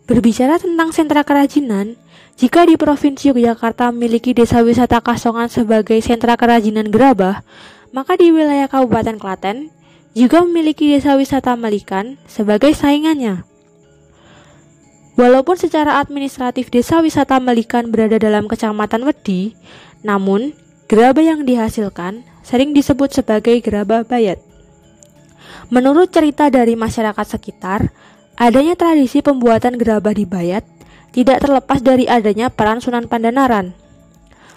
Berbicara tentang sentra kerajinan, jika di Provinsi Yogyakarta memiliki desa wisata Kasongan sebagai sentra kerajinan gerabah, maka di wilayah Kabupaten Klaten juga memiliki desa wisata Melikan sebagai saingannya. Walaupun secara administratif desa wisata Melikan berada dalam Kecamatan Wedi, namun gerabah yang dihasilkan sering disebut sebagai gerabah bayat. Menurut cerita dari masyarakat sekitar, adanya tradisi pembuatan gerabah di Bayat tidak terlepas dari adanya peran Sunan Pandanaran.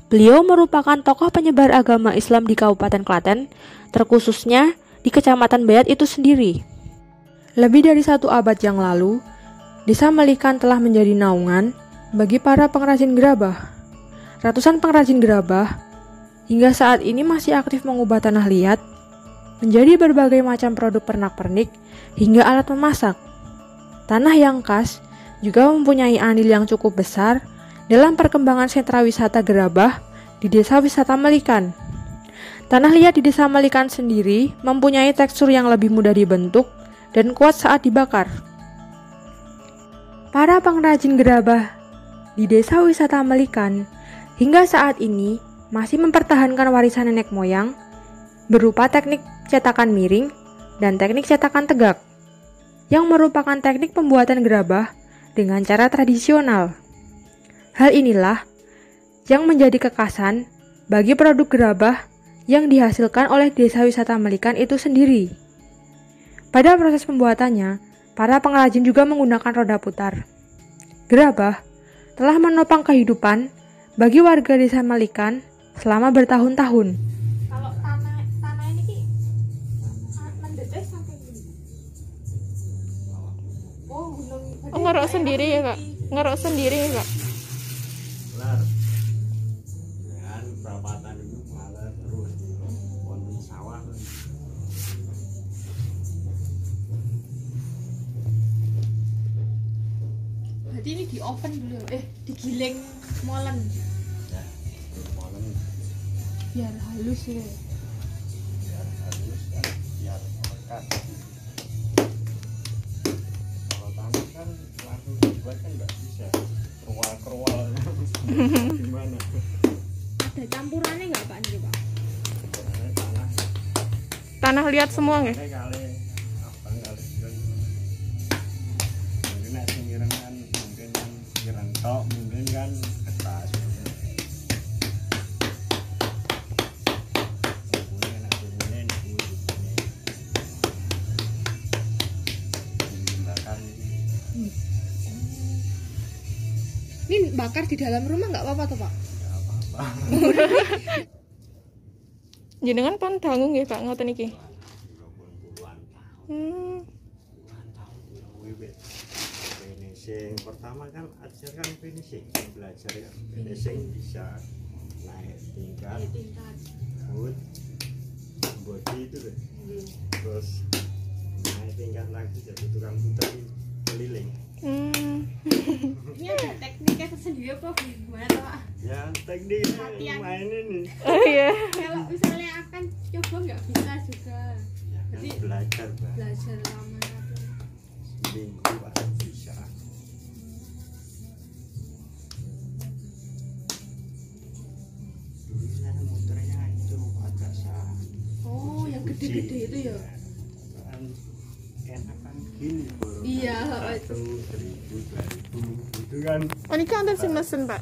Beliau merupakan tokoh penyebar agama Islam di Kabupaten Klaten, terkhususnya di Kecamatan Bayat itu sendiri. Lebih dari 1 abad yang lalu, Desa Melikan telah menjadi naungan bagi para pengrajin gerabah. Ratusan pengrajin gerabah hingga saat ini masih aktif mengubah tanah liat menjadi berbagai macam produk pernak-pernik hingga alat memasak. Tanah yang khas juga mempunyai andil yang cukup besar dalam perkembangan sentra wisata gerabah di desa wisata Melikan. Tanah liat di desa Melikan sendiri mempunyai tekstur yang lebih mudah dibentuk dan kuat saat dibakar. Para pengrajin gerabah di desa wisata Melikan hingga saat ini masih mempertahankan warisan nenek moyang berupa teknik cetakan miring dan teknik cetakan tegak, yang merupakan teknik pembuatan gerabah dengan cara tradisional. Hal inilah yang menjadi kekhasan bagi produk gerabah yang dihasilkan oleh desa wisata Melikan itu sendiri. Pada proses pembuatannya, para pengrajin juga menggunakan roda putar. Gerabah telah menopang kehidupan bagi warga desa Melikan selama bertahun-tahun. Kalau tanah ini ki mendeteh sampai ini. Oh, gunung. Oh, ngerok sendiri ya, Kak? Ngerok sendiri ya, Kak? Benar. Dengan perapatan itu malah terus di konten sawah. Berarti ini di oven dulu, digiling molen Ya, molen biar halus ya. biar halus kan, biar melekat. Kalau tanah kan langsung dibuat kan nggak bisa kerual-kerual. Gimana? Ada campurannya nggak Pak ini Pak? Tanah Tanah liat semua nggih? kali abang kali bilang mungkin nek sing ireng kan mungkin kan ireng tok, mungkin kan kertas. Mungkin nek turune niku turune bakar ini Ini bakar di dalam rumah nggak apa-apa tuh Pak? nggak apa-apa. Jenengan pun dangu nggih, Kak, ngoten iki. Puluhan tahun wiwit finishing pertama kan ajarkan finishing, belajar ya finishing bisa naik tingkat wood body itu deh. Terus naik tingkat lagi jadi tukang putar keliling. Ini ada tekniknya tersendiri apa gimana Pak? Ya teknik Latihan. main ini Oh iya. Kalau misalnya akan coba nggak bisa juga. ya kan Jadi belajar Mbak. belajar lama. Seminggu baru bisa. Dulunya muternya itu agak sah. Oh, yang gede-gede itu ya? Kan enak kan gini baru Iya. 1.000, 2.000 itu kan Oh, niku wonten sing mesen, Pak.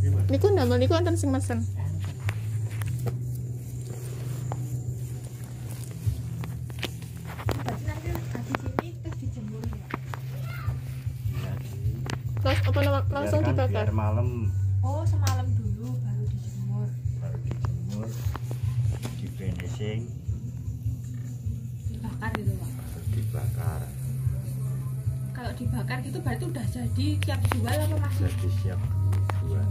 gimana? Niku ndamel niku wonten sing mesen. Berarti nanti habis ini terus dijemur ya? Ya, Terus apa langsung biarkan dibakar? biar malam Oh, semalam dulu baru dijemur. baru dijemur, di finishing, Dibakar gitu Pak. baru dibakar. Kalau dibakar gitu berarti udah jadi siap jual apa masih? Jadi siap buat.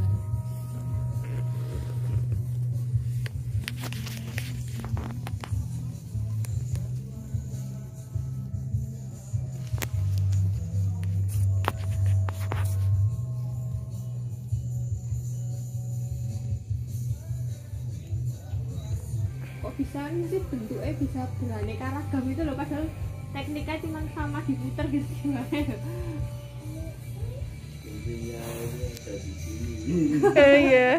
Kok bisa sih bentuknya bisa beraneka ragam itu loh, padahal tekniknya cuma sama diputer gitu gimana ya? aslinya ini ada di sini. Iya.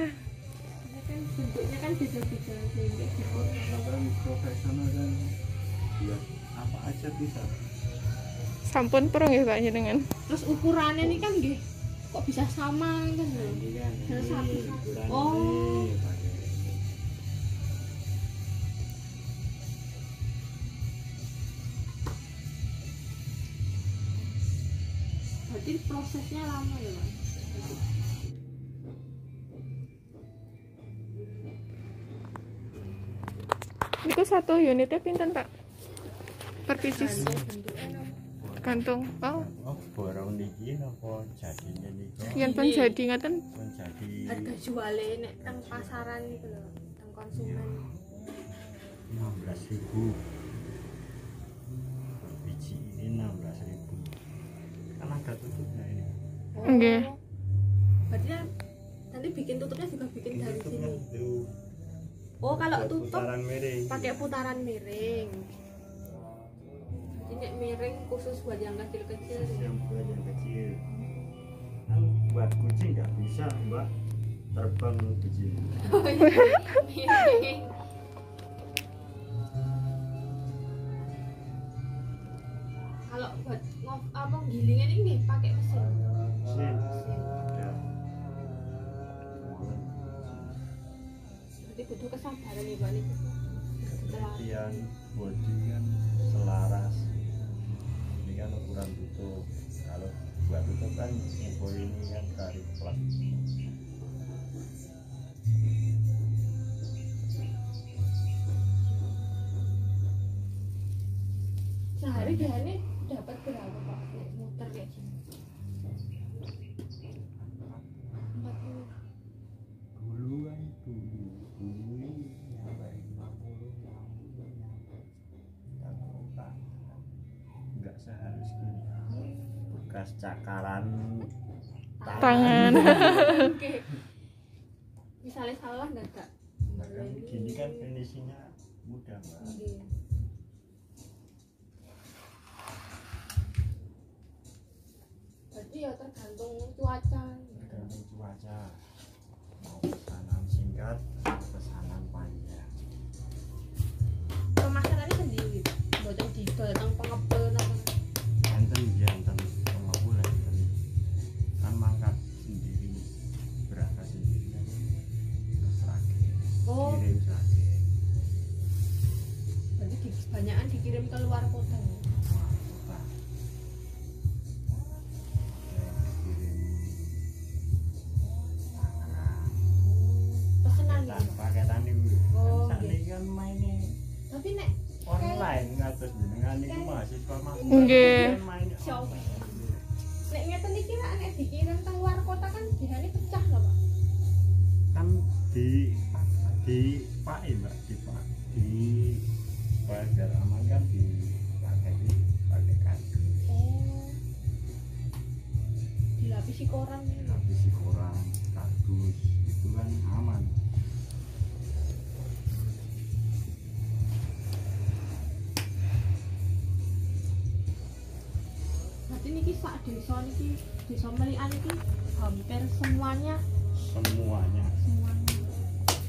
Kan bentuknya kan beda-beda sehingga gitu. Kalau kan profesional kan ya apa aja bisa. Sampun perung ya Pak jenengan. Terus ukurannya ini kan nggih kok bisa sama kan lho. Ini kan Ada satu. ukuran Oh. ini pakai ini. Berarti prosesnya lama ya, Pak? Niku satu unitnya pinten Pak? Per pieces. Gantung. Oh, Oh, borong niki napa jadinya niku? yen pun jadi ngaten. Pun jadi Harga jualnya nek teng pasaran gitu loh, teng konsumen. 16.000. Biji ini 16.000. Kan ada tutupnya ini. Nggih. Berarti kan nanti bikin tutupnya juga bikin dari Tutupnya sini. itu Oh, kalau buat tutup putaran miring. pakai putaran miring. Jadi nek miring khusus buat yang kecil-kecil. Yang buat yang kecil. Kan buat kucing nggak bisa, Mbak. Terbang kucing. Oh, iya. Miring. Kalau buat apa gilingan ini pakai mesin. Mesin. Ada. Berarti butuh kesabaran nih Pak nih. Kemudian bodi kan selaras. Ini kan ukuran tutup. Kalau buat tutup kan ukur ini kan dari plat. Sehari biasanya dapat berapa Pak? Muter kayak gini. 40. Dulu kan dulu ini nyampe 50 kan nggak seharus gini bekas cakaran Tangan. Oke. Misalnya salah nggak Kak? Nah, kan gini kan finishingnya mudah, Mbak. Iya. Berarti ya tergantung cuaca. Tergantung cuaca, mau pesanan singkat atau pesanan panjang. Pemasarannya sendiri. Bocor didol teng pengepul apa. Enten pengepul enten kan mangkat sendiri, berangkat sendiri kan ke Sragen, Oh. kirim Sragen. Berarti kebanyakan dikirim ke luar kota. Wah, kota. Kirim Tangerang. Pesenan Paketan gitu. paketan itu Oh, kan saat ini kan mainnya Tapi nek online ngatus jenengan niku mahasiswa mahasiswa Nggih. kan main Shopee. Nek ngeten iki lah nek dikirim ke luar kota kan biasanya pecah loh Pak. kan di Pak Mbak di Bajar Aman kan pakai kardus Oh. Dilapisi koran ini. habis koran kardus itu kan aman. Berarti niki sak desa niki, desa Melian niki hampir semuanya Semuanya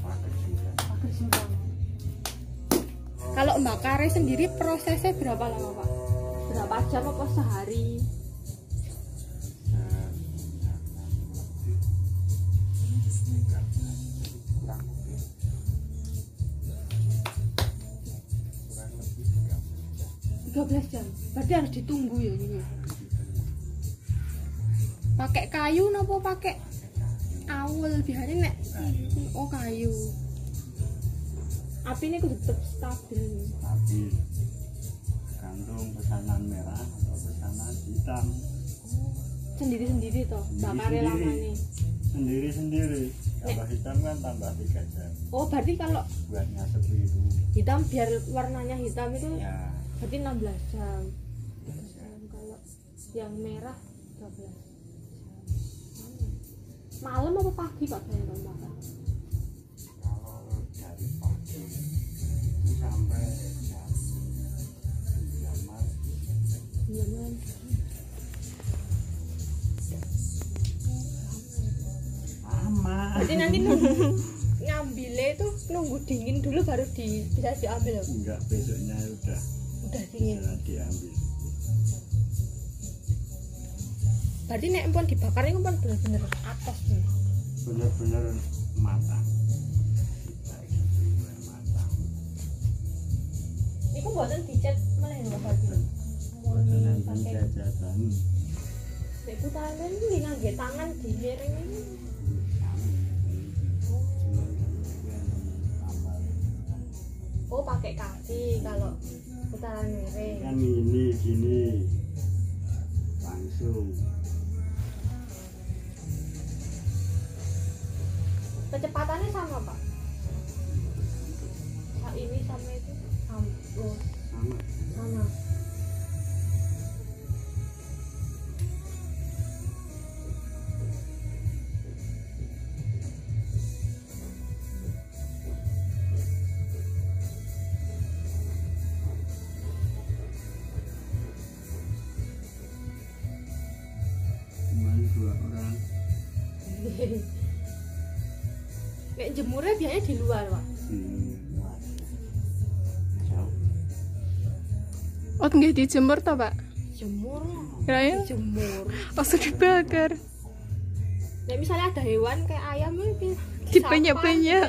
pakai juga. pakai jurang. Kalau mbakare sendiri prosesnya berapa lama Pak? Berapa jam apa sehari? Kurang lebih 13 jam. Berarti harus ditunggu ya ini. Pakai kayu napa pakai awul biasanya nek oh kayu. Api ini kudu tetap stabil. stabil, gantung pesanan merah atau pesanan hitam. Sendiri-sendiri toh, bakare lamane. Sendiri-sendiri. Kalau hitam kan tambah 3 jam Oh, berarti kalau buat ngasep itu. hitam biar warnanya hitam itu Ya, berarti 16 jam. Kalau yang merah 12 jam. Malam apa pagi Pak bayar makan? kalau dari pagi itu sampai jam 9 malam. Bulan Berarti nanti ngambilnya itu nunggu dingin dulu baru bisa diambil. Enggak, besoknya Udah dingin. bisa diambil. Berarti nek empun dibakar itu empun bener-bener atos nih. Bener-bener matang. Bener-bener matang. Iku mboten dicet meneh lho berarti. Boten nanti jajaban. Nek putaran iki ngangge tangan dimiring ini. Oh, pakai kaki kalau putaran miring. Kan ini gini. Langsung. Kecepatannya sama, Pak? Ini sama itu sama. Oh, Sama. sama. Cuma 2 orang. Nek jemurnya biasanya di luar, Pak. Jauh. Oh, nggih dijemur toh, Pak? Jemur. Kirain Jemur. langsung dibakar. Nek misalnya ada hewan kayak ayam itu Dipenyak-penyak.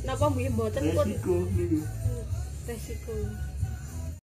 Napa mboten pun Resiko niku. resiko.